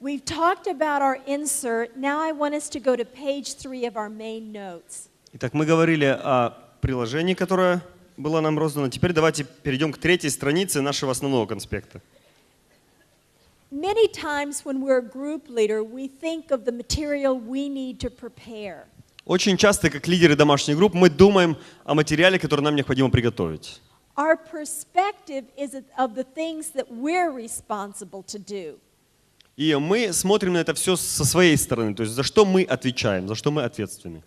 We've talked about our insert. Now I want us to go to page 3 of our main notes. Итак, мы говорили о приложении, которое было нам роздано. Теперь давайте перейдем к 3-й странице нашего основного конспекта. Many times when we're a group leader, we think of the material we need to prepare. Очень часто, как лидеры домашних групп, мы думаем о материале, который нам необходимо приготовить. Our perspective is of the things that we're responsible to do. И мы смотрим на это все со своей стороны, то есть за что мы отвечаем, за что мы ответственны.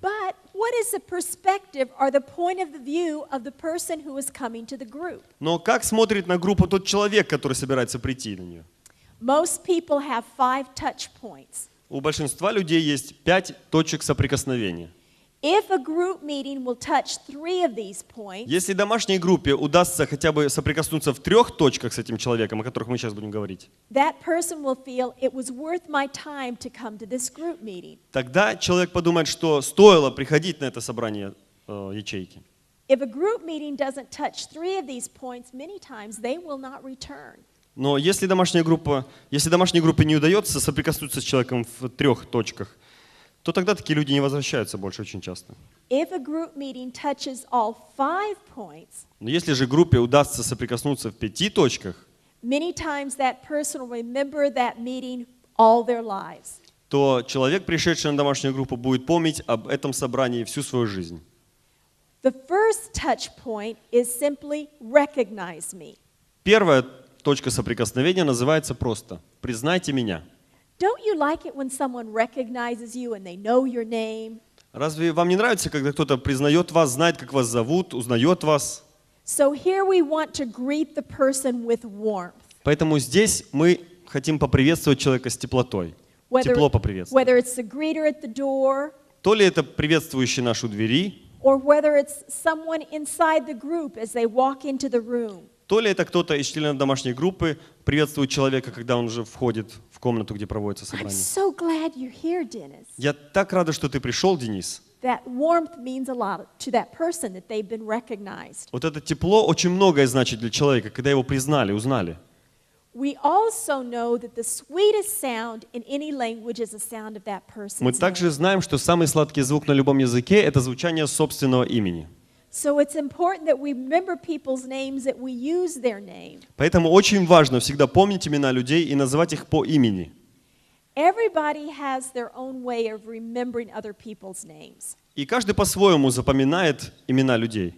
But what is the perspective or the point of the view of the person who is coming to the group? Но как смотрит на группу тот человек, который собирается прийти на нее? Most people have 5 touch points. У большинства людей есть 5 точек соприкосновения. If a group meeting will touch 3 of these points, Если домашней группе удастся хотя бы соприкоснуться в 3 точках с этим человеком, о которых мы сейчас будем говорить, that person will feel it was worth my time to come to this group meeting. тогда человек подумает, что стоило приходить на это собрание ячейки. If a group meeting doesn't touch 3 of these points, many times they will not return. Но если домашней группе не удается соприкоснуться с человеком в 3 точках, то тогда такие люди не возвращаются больше очень часто. If a group meeting touches all 5 points, Но если же группе удастся соприкоснуться в 5 точках, many times that person will remember that meeting all their lives. то человек, пришедший на домашнюю группу, будет помнить об этом собрании всю свою жизнь. The first touch point is simply recognize me. Первая точка соприкосновения называется просто «признайте меня». Don't you like it when someone recognizes you and they know your name? Разве вам не нравится, когда кто-то признает вас, знает, как вас зовут, узнает вас? So here we want to greet the person with warmth. Поэтому здесь мы хотим поприветствовать человека с теплотой. Тепло поприветствовать. Whether it's the greeter at the door, То ли это приветствующий нашу двери, or whether it's someone inside the group as they walk into the room. то ли это кто-то из членов домашней группы приветствует человека, когда он уже входит в комнату, где проводится I'm собрание. so glad you're here, Dennis. Я так рада, что ты пришел, Денис. That warmth means a lot to that person that they've been recognized. Вот это тепло очень многое значит для человека, когда его признали, узнали. We also know that the sweetest sound in any language is the sound of that person's Мы name. также знаем, что самый сладкий звук на любом языке – это звучание собственного имени. So it's important that we remember people's names, that we use their name. Поэтому очень важно всегда помнить имена людей и называть их по имени. Everybody has their own way of remembering other people's names. И каждый по-своему запоминает имена людей.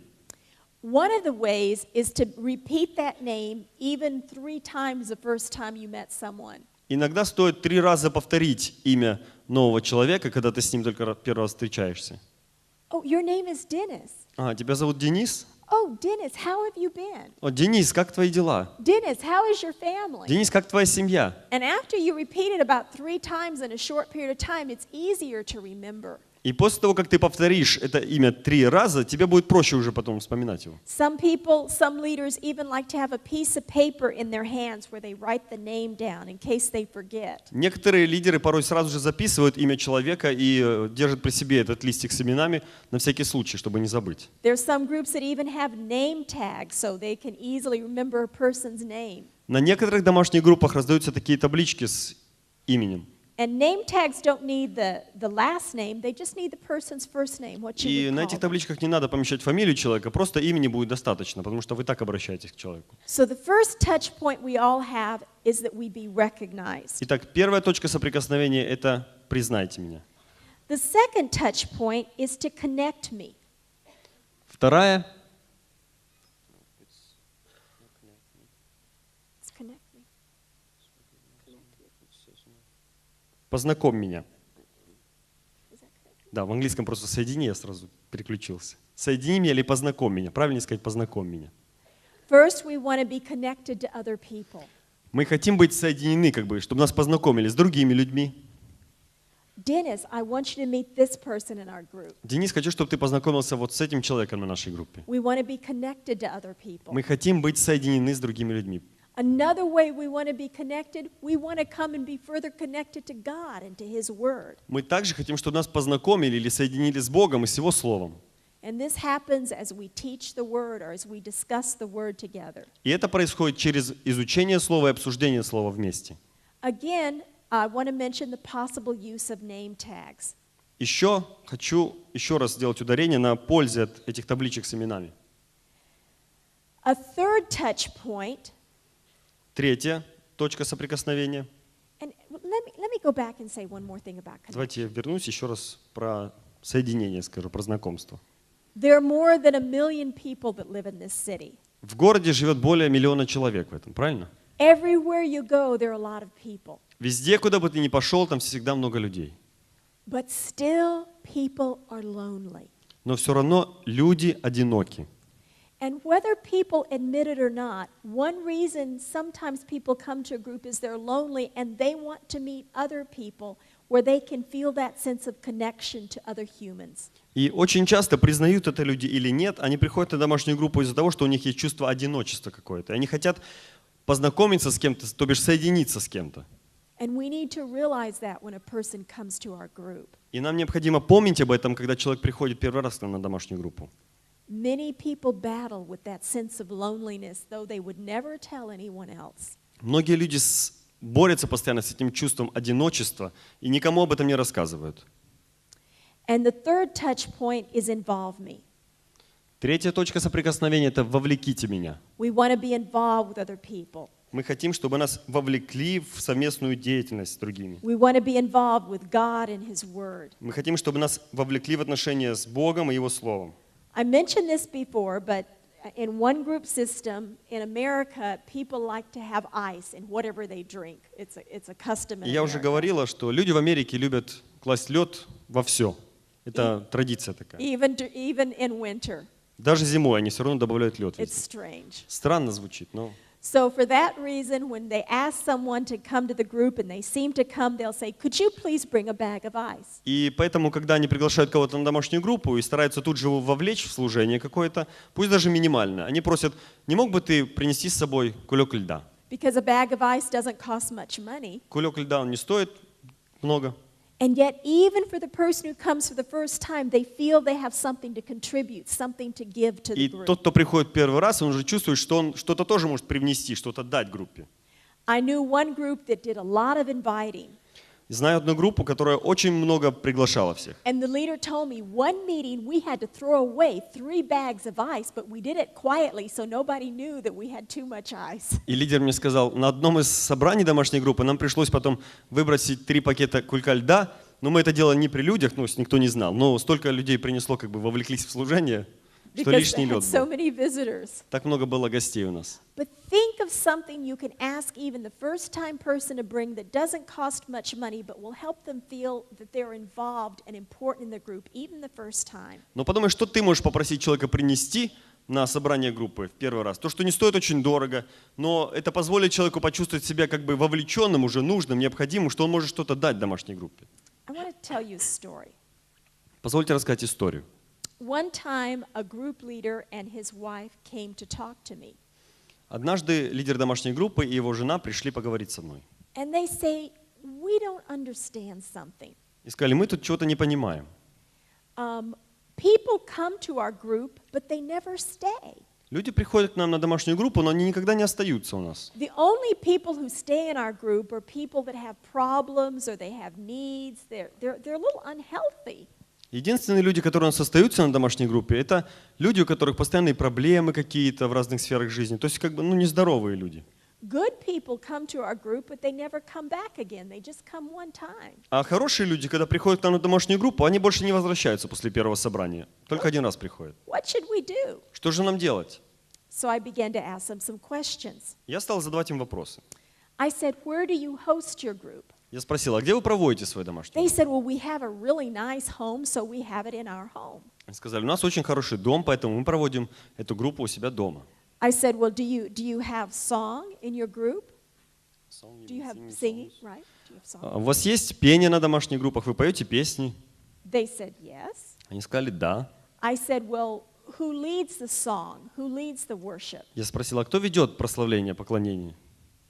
One of the ways is to repeat that name even 3 times the first time you met someone. Иногда стоит 3 раза повторить имя нового человека, когда ты с ним только первый раз встречаешься. Oh, your name is Dennis. Тебя зовут Денис? Oh, Dennis, how have you been? О, Денис, как твои дела? Dennis, how is your family? Денис, как твоя семья? And after you repeat it about 3 times in a short period of time, it's easier to remember. И после того, как ты повторишь это имя 3 раза, тебе будет проще уже потом вспоминать его. Some people, some leaders even like to have a piece of paper in their hands where they write the name down in case they forget. Некоторые лидеры порой сразу же записывают имя человека и держат при себе этот листик с именами на всякий случай, чтобы не забыть. There's some groups that even have name tags so they can easily remember a person's name. На некоторых домашних группах раздаются такие таблички с именем. And name tags don't need the last name, they just need the person's first name, what you И would на call этих them. табличках не надо помещать фамилию человека, просто имени будет достаточно, потому что вы так обращаетесь к человеку. So the first touch point we all have is that we be recognized. Итак, первая точка соприкосновения – это «признайте меня». The second touch point is to connect me. Вторая It's connect me. «познакомь меня». Is that correct? Да, в английском просто «соедини», я сразу переключился. «Соедини меня» или «познакомь меня». Правильнее сказать «познакомь меня». First, we want to be connected to other people. Мы хотим быть соединены, чтобы нас познакомили с другими людьми. Dennis, I want you to meet this person in our group. Денис, хочу, чтобы ты познакомился вот с этим человеком на нашей группе. We want to be connected to other people. Мы хотим быть соединены с другими людьми. Another way we want to be connected, we want to come and be further connected to God and to His Word. Мы также хотим, чтобы нас познакомили или соединили с Богом и с Его Словом. And this happens as we teach the Word or as we discuss the Word together. И это происходит через изучение Слова и обсуждение Слова вместе. Again, I want to mention the possible use of name tags. Еще хочу еще раз сделать ударение на пользе от этих табличек с именами. A third touch point, Третья точка соприкосновения. and let me go back and say one more thing about connection. Давайте я вернусь еще раз про соединение, скажу, про знакомство. There are more than 1 million people that live in this city. В городе живет более 1 миллиона человек в этом, правильно? Everywhere you go, there are a lot of people. Везде, куда бы ты ни пошел, там всегда много людей. But still, people are lonely. Но все равно люди одиноки. And whether people admit it or not, one reason sometimes people come to a group is they're lonely and they want to meet other people where they can feel that sense of connection to other humans. И очень часто, признают это люди или нет, они приходят на домашнюю группу из-за того, что у них есть чувство одиночества какое-то. И они хотят познакомиться с кем-то, то бишь соединиться с кем-то. And we need to realize that when a person comes to our group. И нам необходимо помнить об этом, когда человек приходит первый раз к нам на домашнюю группу. Many people battle with that sense of loneliness, though they would never tell anyone else. Многие люди борются постоянно с этим чувством одиночества и никому об этом не рассказывают. And the third touch point is involve me. Третья точка соприкосновения – это «вовлеките меня». We want to be involved with other people. Мы хотим, чтобы нас вовлекли в совместную деятельность с другими. We want to be involved with God and His Word. Мы хотим, чтобы нас вовлекли в отношения с Богом и Его Словом. I mentioned this before, but in one group system in America, people like to have ice in whatever they drink. It's a custom in И я уже America. говорила, что люди в Америке любят класть лед во все. Это традиция такая. Even in winter. Даже зимой они все равно добавляют лед It's везде. strange. Странно звучит, но... So for that reason, when they ask someone to come to the group and they seem to come, they'll say, "Could you please bring a bag of ice?" И поэтому, когда они приглашают кого-то на домашнюю группу и стараются тут же его вовлечь в служение какое-то, пусть даже минимальное, они просят, не мог бы ты принести с собой кулек льда? Because a bag of ice doesn't cost much money. Кулек льда он не стоит много. And yet, even for the person who comes for the first time, they feel they have something to contribute, something to give to the И group. тот, кто приходит первый раз, он уже чувствует, что он что-то тоже может привнести, что-то дать группе. I knew one group that did a lot of inviting. Знаю одну группу, которая очень много приглашала всех. And the leader told me one meeting we had to throw away 3 bags of ice, but we did it quietly so nobody knew that we had too much ice. И лидер мне сказал, на одном из собраний домашней группы нам пришлось потом выбросить 3 пакета кулька льда, но мы это делали не при людях, ну, никто не знал, но столько людей принесло, как бы вовлеклись в служение, что Because лишний they had лед so был. many visitors. Так много было гостей у нас. But think of something you can ask even the first-time person to bring that doesn't cost much money, but will help them feel that they're involved and important in the group, even the first time. Но подумай, что ты можешь попросить человека принести на собрание группы в первый раз. То, что не стоит очень дорого, но это позволит человеку почувствовать себя как бы вовлеченным, уже нужным, необходимым, что он может что-то дать домашней группе. I want to tell you a story. Позвольте рассказать историю. One time, a group leader and his wife came to talk to me. Однажды лидер домашней группы и его жена пришли поговорить со мной. And they say, "We don't understand something. И сказали, мы тут чего-то не понимаем. People come to our group, but they never stay. Люди приходят к нам на домашнюю группу, но они никогда не остаются у нас. The only people who stay in our group are people that have problems or they have needs. They're a little unhealthy. Единственные люди, которые у нас остаются на домашней группе, это люди, у которых постоянные проблемы какие-то в разных сферах жизни. То есть как бы нездоровые люди. Good people come to our group, but they never come back again. They just come one time. А хорошие люди, когда приходят к нам на домашнюю группу, они больше не возвращаются после первого собрания. Только один раз приходят. What should we do? Что же нам делать? So I began to ask them some questions. Я стал задавать им вопросы. I said, "Where do you host your group?" Я спросил, а где вы проводите свою домашнюю They группу? said, "Well, we have a really nice home, so we have it in our home." Они сказали, у нас очень хороший дом, поэтому мы проводим эту группу у себя дома. I said, "Well, do you have song in your group? Do you have singing, right? Do you have song?" У вас есть пение на домашних группах, вы поете песни? They said, "Yes." Они сказали, да. I said, "Well, who leads the song? Who leads the worship?" Я спросил, а кто ведет прославление, поклонение?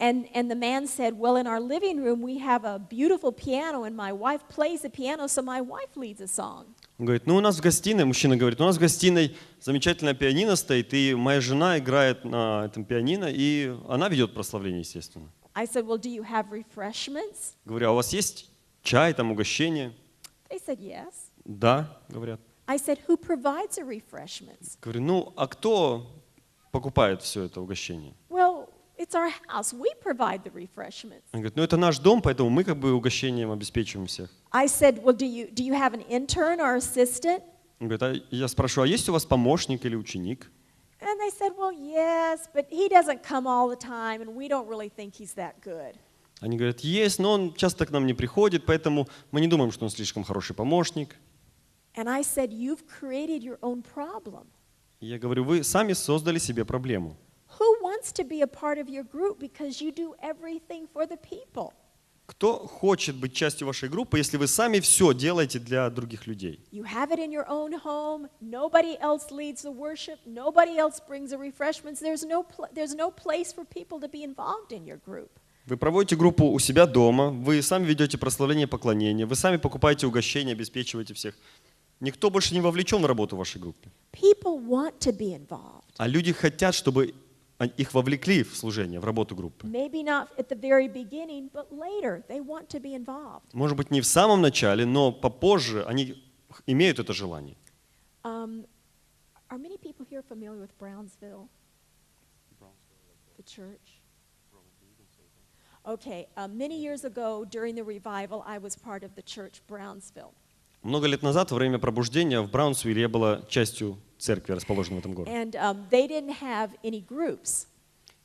And the man said, "Well, in our living room we have a beautiful piano, and my wife plays the piano, so my wife leads a song." Он говорит, ну у нас в гостиной, мужчина говорит, у нас в гостиной замечательная пианино стоит, и моя жена играет на этом пианино, и она ведет прославление, естественно. I said, well, do you have refreshments? Говорю, а у вас есть чай, там угощение? They said, yes. Да, говорят. I said, who provides the refreshments? Говорю, ну, а кто покупает все это угощение? Well, it's our house. We provide the refreshments. Он говорит, ну, это наш дом, поэтому мы как бы угощением обеспечиваем всех. I said, well, do you have an intern or assistant? Он говорит, а я спрашиваю, а есть у вас помощник или ученик? And they said, well, yes, but he doesn't come all the time, and we don't really think he's that good. Они говорят, есть, но он часто к нам не приходит, поэтому мы не думаем, что он слишком хороший помощник. And I said, you've created your own problem. И я говорю, вы сами создали себе проблему. Who wants to be a part of your group because you do everything for the people? Кто хочет быть частью вашей группы, если вы сами все делаете для других людей? You have it in your own home. Nobody else leads the worship. Nobody else brings the refreshments. There's no place for people to be involved in your group. Вы проводите группу у себя дома, вы сами ведете прославление поклонения, вы сами покупаете угощения, обеспечиваете всех. Никто больше не вовлечен в работу вашей группы. People want to be involved. А люди хотят, чтобы их вовлекли в служение, в работу группы. Maybe not at the very beginning, but later they want to be involved. Может быть, не в самом начале, но попозже они имеют это желание. Are many people here familiar with Brownsville? The church? Okay, many years ago during the revival, I was part of the church Brownsville. Много лет назад, во время пробуждения, в Браунсвилле я была частью церкви, расположенной в этом городе. And they didn't have any groups.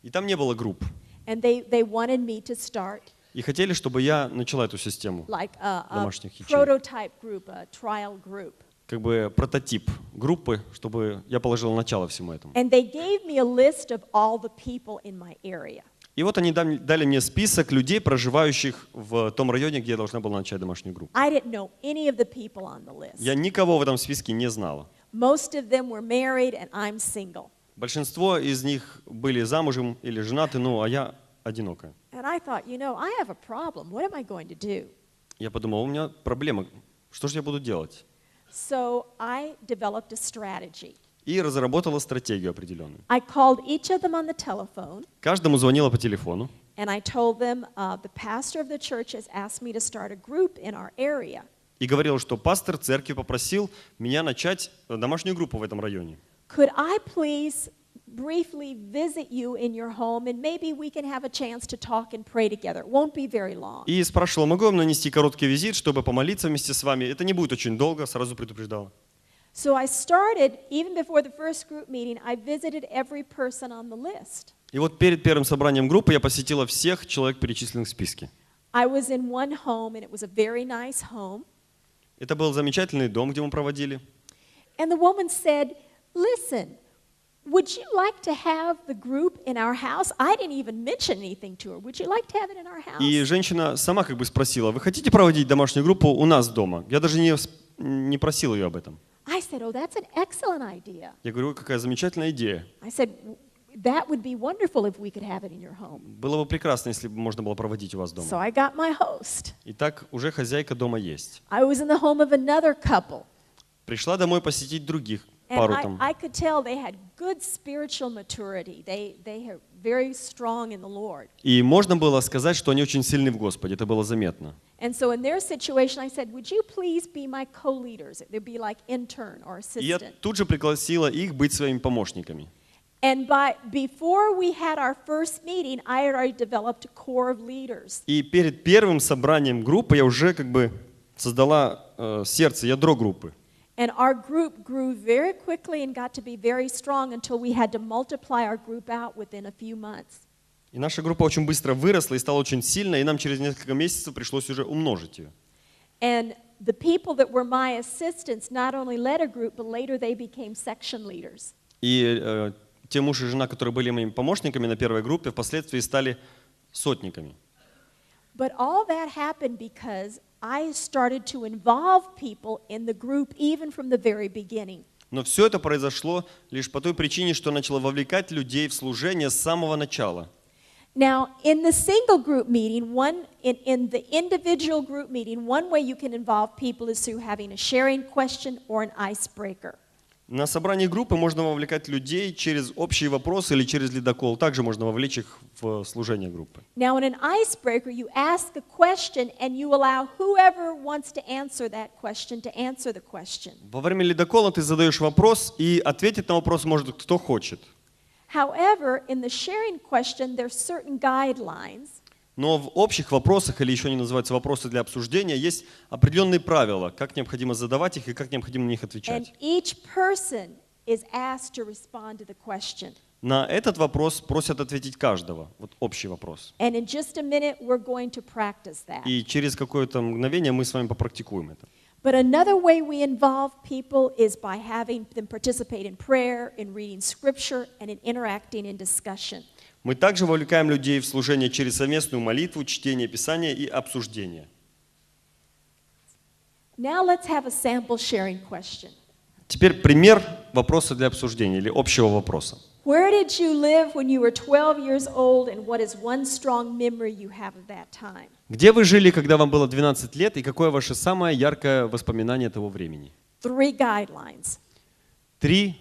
И там не было групп. And they wanted me to start И хотели, чтобы я начала эту систему like a домашних ячеек. prototype group, a trial group. Как бы прототип группы, чтобы я положила начало всему этому. And they gave me a list of all the people in my area. И вот они дали мне список людей, проживающих в том районе, где я должна была начать домашнюю группу. I didn't know any of the people on the list. Я никого в этом списке не знала. Most of them were married and I'm single. Большинство из них были замужем или женаты, ну, а я одинокая. And I thought, I have a problem. What am I going to do? Я подумал, у меня проблема, что же я буду делать? So I developed a strategy. И разработала стратегию определенную. I called each of them on the telephone. Каждому звонила по телефону. And I told them, the pastor of the church has asked me to start a group in our area. И говорила, что пастор церкви попросил меня начать домашнюю группу в этом районе. Could I please briefly visit you in your home and maybe we can have a chance to talk and pray together. It won't be very long. И спрашивала, могу я вам нанести короткий визит, чтобы помолиться вместе с вами? Это не будет очень долго, сразу предупреждала. So I started, even before the first group meeting, I visited every person on the list. И вот перед первым собранием группы я посетила всех человек, перечисленных в списке. I was in one home and it was a very nice home. Это был замечательный дом, где мы проводили. And the woman said, listen, would you like to have the group in our house? I didn't even mention anything to her. Would you like to have it in our house? И женщина сама как бы спросила, вы хотите проводить домашнюю группу у нас дома? Я даже не просил ее об этом. I said, oh, that's an excellent idea. Я говорю, какая замечательная идея. I said, that would be wonderful if we could have it in your home. Было бы прекрасно, если бы можно было проводить у вас дома. So I got my host. Итак, уже хозяйка дома есть. I was in the home of another couple. Пришла домой посетить других And пару там. I could tell they had good spiritual maturity. They are very strong in the Lord. И можно было сказать, что они очень сильны в Господе. Это было заметно. And so in their situation, I said, would you please be my co-leaders? They'd be like intern or И я assistant. тут же пригласила их быть своими помощниками. And before we had our first meeting, I had already developed a core of leaders. И перед первым собранием группы я уже как бы создала сердце, ядро группы. And our group grew very quickly and got to be very strong until we had to multiply our group out within a few months. И наша группа очень быстро выросла и стала очень сильной, и нам через несколько месяцев пришлось уже умножить ее. And the people that were my assistants not only led a group, but later they became section leaders. И те муж и жена, которые были моими помощниками на первой группе, впоследствии стали сотниками. But all that happened because I started to involve people in the group even from the very beginning. Но все это произошло лишь по той причине, что начала вовлекать людей в служение с самого начала. Now, in the single group meeting, in the individual group meeting, one way you can involve people is through having a sharing question or an icebreaker. На собрании группы можно вовлекать людей через общие вопросы или через ледокол. Также можно вовлечь их в служение группы. Now, in an icebreaker, you ask a question and you allow whoever wants to answer that question to answer the question. Во время ледокола ты задаешь вопрос, и ответить на вопрос может кто хочет. However, in the sharing question, there's certain guidelines. Но в общих вопросах, или еще они называются вопросы для обсуждения, есть определенные правила, как необходимо задавать их и как необходимо на них And отвечать. each person is asked to respond to the question. На этот вопрос просят ответить каждого. Вот общий вопрос. And in just a minute, we're going to practice that. И через какое-то мгновение мы с вами попрактикуем это. But another way we involve people is by having them participate in prayer, in reading scripture, and in interacting in discussion. Мы также вовлекаем людей в служение через совместную молитву, чтение Писания и обсуждение. Now let's have a sample sharing question. Теперь пример вопроса для обсуждения или общего вопроса. Where did you live when you were 12 years old, and what is one strong memory you have of that time? Где вы жили, когда вам было 12 лет, и какое ваше самое яркое воспоминание того времени? 3 guidelines. 3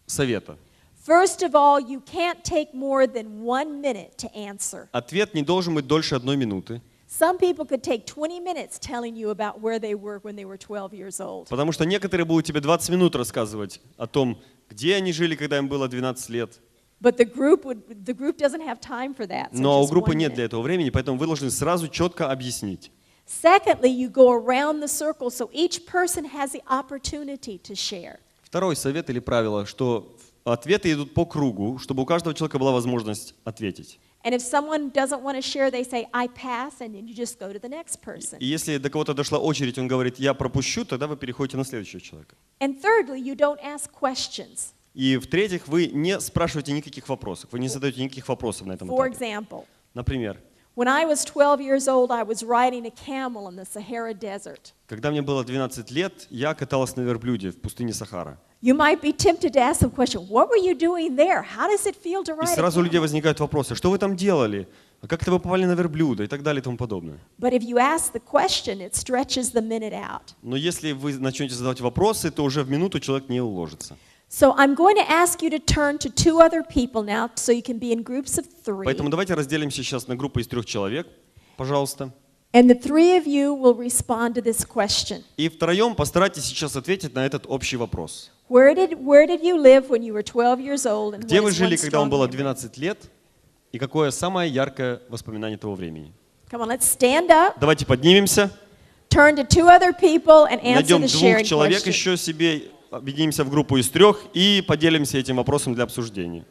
совета. First of all, you can't take more than 1 minute to answer. Ответ не должен быть дольше 1 минуты, Some people could take 20 minutes telling you about where they were when they were 12 years old. потому что некоторые будут тебе 20 минут рассказывать о том, где они жили, когда им было 12 лет. But the group doesn't have time for that. So Но у just группы 1 нет minute. для этого времени, поэтому вы должны сразу четко объяснить. Secondly, you go around the circle so each person has the opportunity to share. Второй совет или правило, что ответы идут по кругу, чтобы у каждого человека была возможность ответить. And if someone doesn't want to share, they say, I pass, and then you just go to the next person. И если до кого-то дошла очередь, он говорит, я пропущу, тогда вы переходите на следующего человека. And thirdly, you don't ask questions. И в-третьих, вы не спрашиваете никаких вопросов, вы не задаете никаких вопросов на этом For этапе. example, Например, when I was 12 years old, I was riding a camel in the Sahara Desert. когда мне было 12 лет, я каталась на верблюде в пустыне Сахара. You might be tempted to ask the question, what were you doing there? How does it feel to И ride a сразу у людей camel? возникают вопросы, что вы там делали, а как это вы попали на верблюда и так далее и тому подобное. But if you ask the question, it stretches the minute out. Но если вы начнете задавать вопросы, то уже в минуту человек не уложится. So I'm going to ask you to turn to 2 other people now so you can be in groups of 3. Поэтому давайте разделимся сейчас на группы из 3 человек, пожалуйста. And the 3 of you will respond to this question. И втроем постарайтесь сейчас ответить на этот общий вопрос. Where did you live when you were 12 years old, and Где what вы is жили, one когда вам strong было memory? 12 лет? И какое самое яркое воспоминание того времени? Come on, let's stand up, Давайте поднимемся, turn to 2 other people, and answer найдем the 2 sharing человек question. еще себе, объединимся в группу из 3 и поделимся этим вопросом для обсуждения.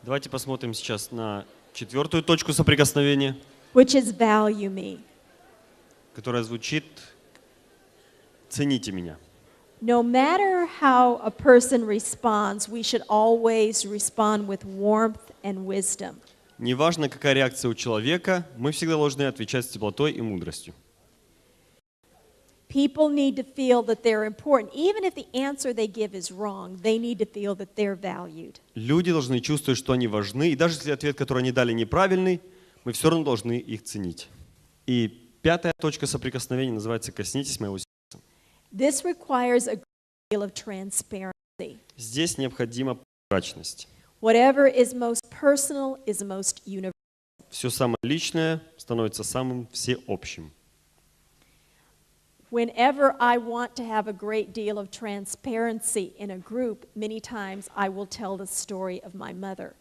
Давайте посмотрим сейчас на 4-ю точку соприкосновения, Which is value me. которая звучит «Цените меня». No matter how a person responds, we should always respond with warmth and wisdom. Неважно, какая реакция у человека, мы всегда должны отвечать с теплотой и мудростью. People need to feel that they're important. Even if the answer they give is wrong, they need to feel that they're valued. Люди должны чувствовать, что они важны, и даже если ответ, который они дали, неправильный, мы все равно должны их ценить. И 5-я точка соприкосновения называется «Коснитесь моего сердца». This requires a great deal of transparency. Здесь необходима прозрачность. Whatever is most personal is most universal. Все самое личное становится самым всеобщим. Whenever I want to have a great deal of transparency in a group, many times I will tell the story of my mother.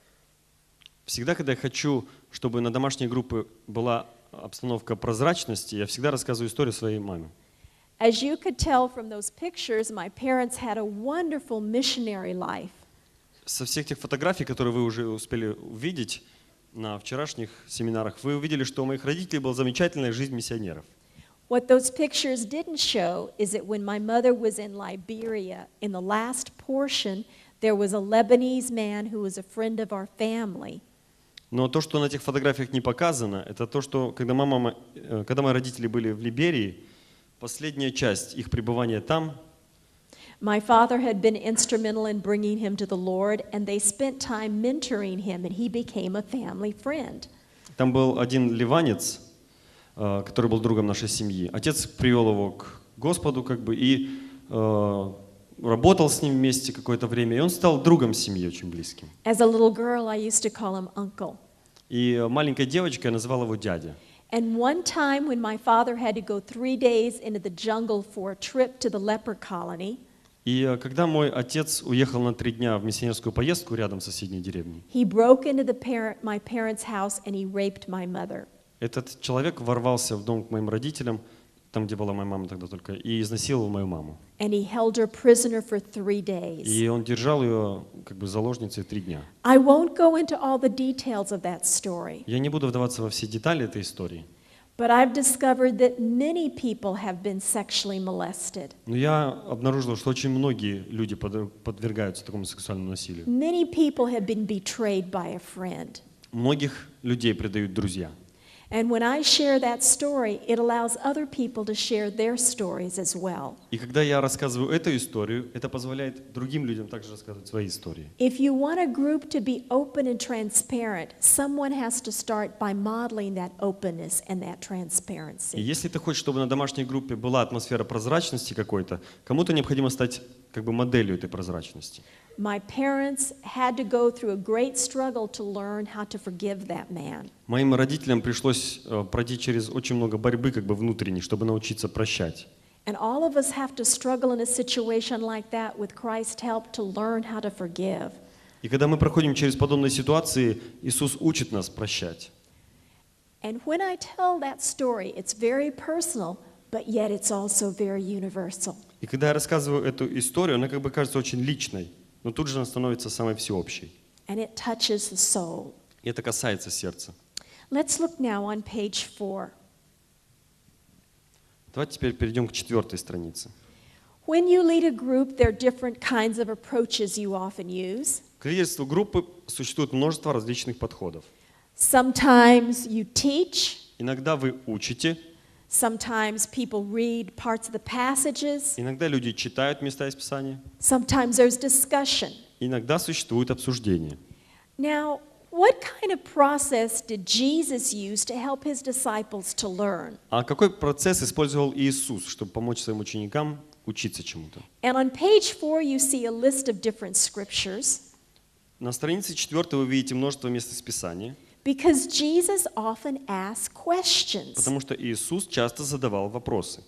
Всегда, когда я хочу, чтобы на домашней группе была обстановка прозрачности, я всегда рассказываю историю своей маме. As you could tell from those pictures, my parents had a wonderful missionary life. Со всех тех фотографий, которые вы уже успели увидеть на вчерашних семинарах, вы увидели, что у моих родителей была замечательная жизнь миссионеров. What those pictures didn't show is that when my mother was in Liberia, in the last portion, there was a Lebanese man who was a friend of our family. Но то, что на этих фотографиях не показано, это то, что когда мои родители были в Либерии, последняя часть их пребывания там, My father had been instrumental in bringing him to the Lord, and they spent time mentoring him, and he became a family friend. Там был один ливанец, который был другом нашей семьи. Отец привел его к Господу как бы и работал с ним вместе какое-то время, и он стал другом семьи очень близким. As a little girl, I used to call him uncle. И маленькой девочкой я называл его дядя. And one time when my father had to go 3 days into the jungle for a trip to the leper colony, И когда мой отец уехал на 3 дня в миссионерскую поездку рядом с соседней деревней, he broke into my parents' house and he raped my mother. этот человек ворвался в дом к моим родителям, там, где была моя мама тогда только, и изнасиловал мою маму. And he held her prisoner for 3 days. И он держал ее как бы заложницей 3 дня. I won't go into all the details of that story, Я не буду вдаваться во все детали этой истории, but I've discovered that many people have been sexually molested. но я обнаружил, что очень многие люди подвергаются такому сексуальному насилию. Many people have been betrayed by a friend. Многих людей предают друзья. And when I share that story, it allows other people to share their stories as well. И когда я рассказываю эту историю, это позволяет другим людям также рассказывать свои истории. If you want a group to be open and transparent, someone has to start by modeling that openness and that И transparency. если ты хочешь, чтобы на домашней группе была атмосфера прозрачности какой-то, кому-то необходимо стать как бы моделью этой прозрачности. My parents had to go through a great struggle to learn how to forgive that man. Моим родителям пришлось пройти через очень много борьбы как бы внутренней, чтобы научиться прощать. And all of us have to struggle in a situation like that with Christ's help to learn how to forgive. И когда мы проходим через подобные ситуации, Иисус учит нас прощать. And when I tell that story, it's very personal, but yet it's also very universal. И когда я рассказываю эту историю, она как бы кажется очень личной, но тут же она становится самой всеобщей. And it touches the soul. И это касается сердца. Let's look now on page 4. Давайте теперь перейдем к 4-й странице. When you lead a group, there are different kinds of approaches you often use. К лидерству группы существует множество различных подходов. Sometimes you teach, Иногда вы учите, sometimes people read parts of the passages, иногда люди читают места из Писания, sometimes there's discussion. иногда существует обсуждение. Now, what kind of process did Jesus use to help his disciples to learn? А какой процесс использовал Иисус, чтобы помочь своим ученикам учиться чему-то? And on page 4, you see a list of different scriptures На странице 4 вы видите множество мест из Писания, because Jesus often asked questions. потому что Иисус часто задавал вопросы.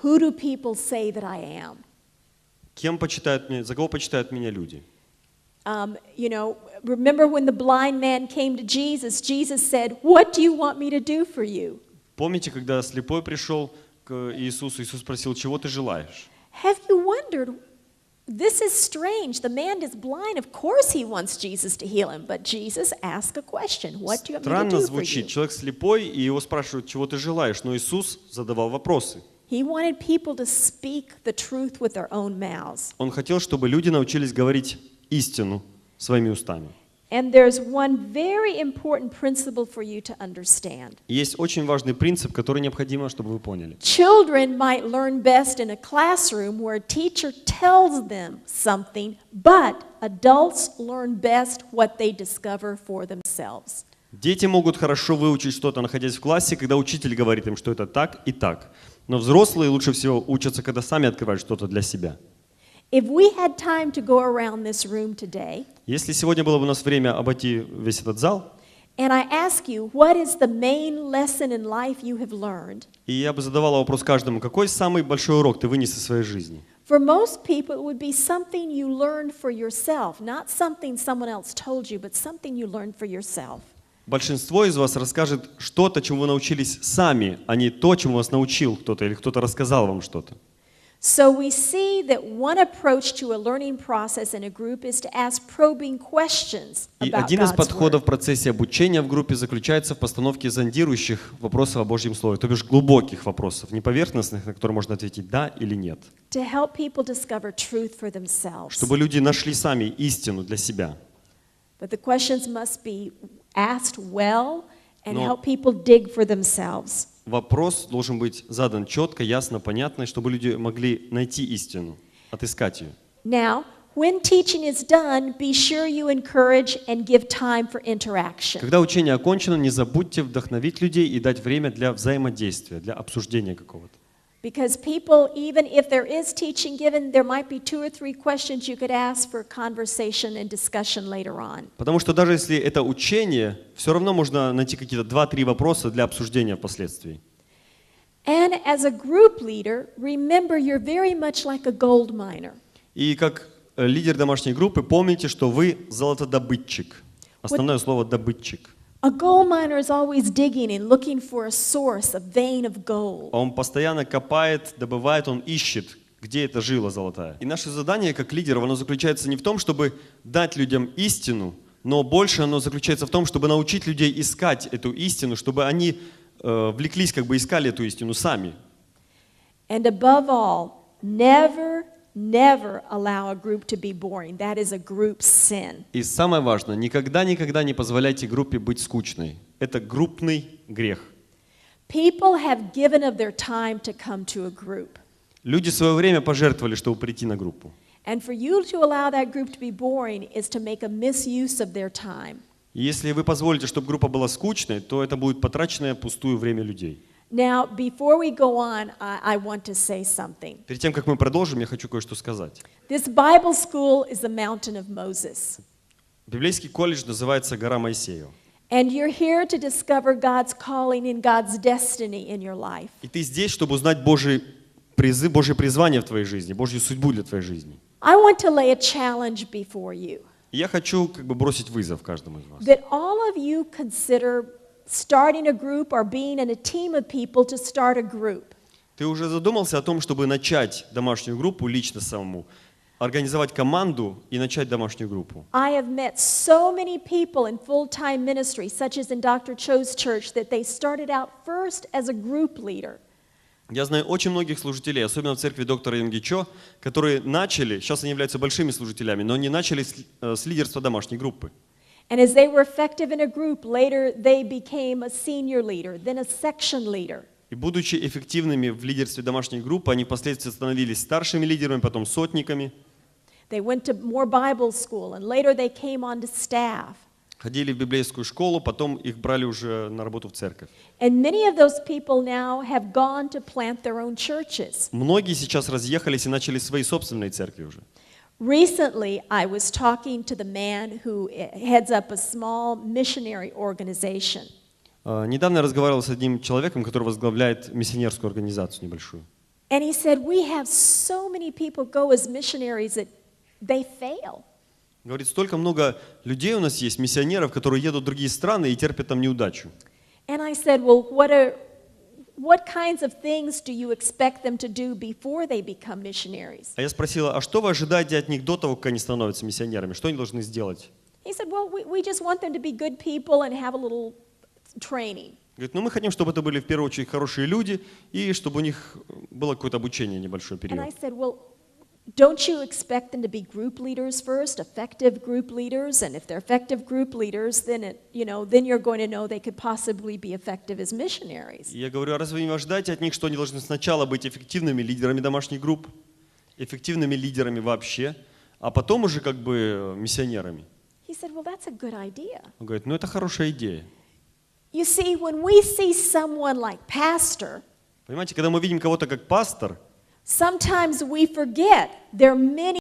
Who do people say that I am? Кем почитают меня, за кого почитают меня люди? Remember when the blind man came to Jesus, Jesus said, "What do you want me to do for you?" Помните, когда слепой пришел к Иисусу, Иисус спросил, чего ты желаешь? Have you wondered? This is strange. The man is blind. Of course he wants Jesus to heal him, but Jesus asked a question. What do you want me to Странно do for звучит. you? Человек слепой, и его спрашивают, чего ты желаешь, но Иисус задавал вопросы. He wanted people to speak the truth with their own mouths. Он хотел, чтобы люди научились говорить истину своими устами. And there's one very important principle for you to understand. Есть очень важный принцип, который необходимо, чтобы вы поняли. Children might learn best in a classroom where a teacher tells them something, but adults learn best what they discover for themselves. Дети могут хорошо выучить что-то, находясь в классе, когда учитель говорит им, что это так и так. Но взрослые лучше всего учатся, когда сами открывают что-то для себя. If we had time to go around this room today, Если сегодня было бы у нас время обойти весь этот зал, and I ask you, what is the main lesson in life you have learned? и я бы задавала вопрос каждому, какой самый большой урок ты вынес из своей жизни? For most people, it would be something you learned for yourself, not something someone else told you, but something you learned for yourself. Большинство из вас расскажет что-то, чему вы научились сами, а не то, чему вас научил кто-то или кто-то рассказал вам что-то. So we see that one approach to a learning process in a group is to ask probing questions И about один из God's подходов Word. в процессе обучения в группе заключается в постановке зондирующих вопросов о Божьем Слове, то бишь глубоких вопросов, не поверхностных, на которые можно ответить «да» или «нет», To help people discover truth for themselves. чтобы люди нашли сами истину для себя. But the questions must be asked well and Но- help people dig for themselves. Вопрос должен быть задан четко, ясно, понятно, чтобы люди могли найти истину, отыскать ее. Now, When teaching is done, be sure you encourage and give time for interaction. Когда учение окончено, не забудьте вдохновить людей и дать время для взаимодействия, для обсуждения какого-то. Because people, even if there is teaching given, there might be 2 or 3 questions you could ask for conversation and discussion later on. Потому что даже если это учение, все равно можно найти какие-то 2-3 вопроса для обсуждения впоследствии. And as a group leader, remember you're very much like a gold miner. И как лидер домашней группы, помните, что вы золотодобытчик. Основное слово «добытчик». A gold miner is always digging and looking for a source, a vein of gold. Он постоянно копает, добывает, он ищет, где эта жила золотая. И наше задание как лидеров, оно заключается не в том, чтобы дать людям истину, но больше оно заключается в том, чтобы научить людей искать эту истину, чтобы они влеклись, как бы искали эту истину сами. And above all, never allow a group to be boring. That is a group sin. И самое важное, никогда не позволяйте группе быть скучной. Это группный грех. People have given of their time to come to a group. Люди свое время пожертвовали, чтобы прийти на группу. And for you to allow that group to be boring is to make a misuse of their time. И если вы позволите, чтобы группа была скучной, то это будет потраченное пустую время людей. Now, before we go on, I want to say something. Перед тем, как мы продолжим, я хочу кое-что сказать. This Bible school is the mountain of Moses. Библейский колледж называется «Гора Моисеева». And you're here to discover God's calling and God's destiny in your life. И ты здесь, чтобы узнать Божий призыв, Божье призвание в твоей жизни, Божью судьбу для твоей жизни. I want to lay a challenge before you. И я хочу бросить вызов каждому из вас. That all of you consider starting a group or being in a team of people to start a group. Ты уже задумался о том, чтобы начать домашнюю группу лично самому, организовать команду и начать домашнюю группу? I have met so many people in full-time ministry, such as in Dr. Cho's church, that they started out first as a group leader. Я знаю очень многих служителей, особенно в церкви доктора Йонги Чо, которые начали, сейчас они являются большими служителями, но они начали с лидерства домашней группы. And as they were effective in a group, later they became a senior leader, then a section leader. И будучи эффективными в лидерстве домашней группы, они впоследствии становились старшими лидерами, потом сотниками. They went to more Bible school, and later they came on to staff. Ходили в библейскую школу, потом их брали уже на работу в церковь. And many of those people now have gone to plant their own churches. Многие сейчас разъехались и начали свои собственные церкви уже. Recently, I was talking to the man who heads up a small missionary organization. Недавно я разговаривал с одним человеком, который возглавляет миссионерскую организацию небольшую. And he said, we have so many people go as missionaries that they fail. Говорит, столько много людей у нас есть, миссионеров, которые едут в другие страны и терпят там неудачу. And I said, well, what kinds of things do you expect them to do before they become missionaries? А я спросила, а что вы ожидаете от них до того, как они становятся миссионерами? Что они должны сделать? He said, well, we just want them to be good people and have a little training. Говорит, ну мы хотим, чтобы это были в первую очередь хорошие люди и чтобы у них было какое-то обучение небольшой And I период. said, well, don't you expect them to be group leaders first, effective group leaders? And if they're effective group leaders, then then you're going to know they could possibly be effective as missionaries. И я говорю, а разве вы не ожидаете от них, что они должны сначала быть эффективными лидерами домашних групп, эффективными лидерами вообще, а потом уже миссионерами? He said, well, that's a good idea. Он говорит, ну это хорошая идея. You see, when we see someone like pastor, Понимаете, когда мы видим кого-то как пастор, sometimes we forget there are many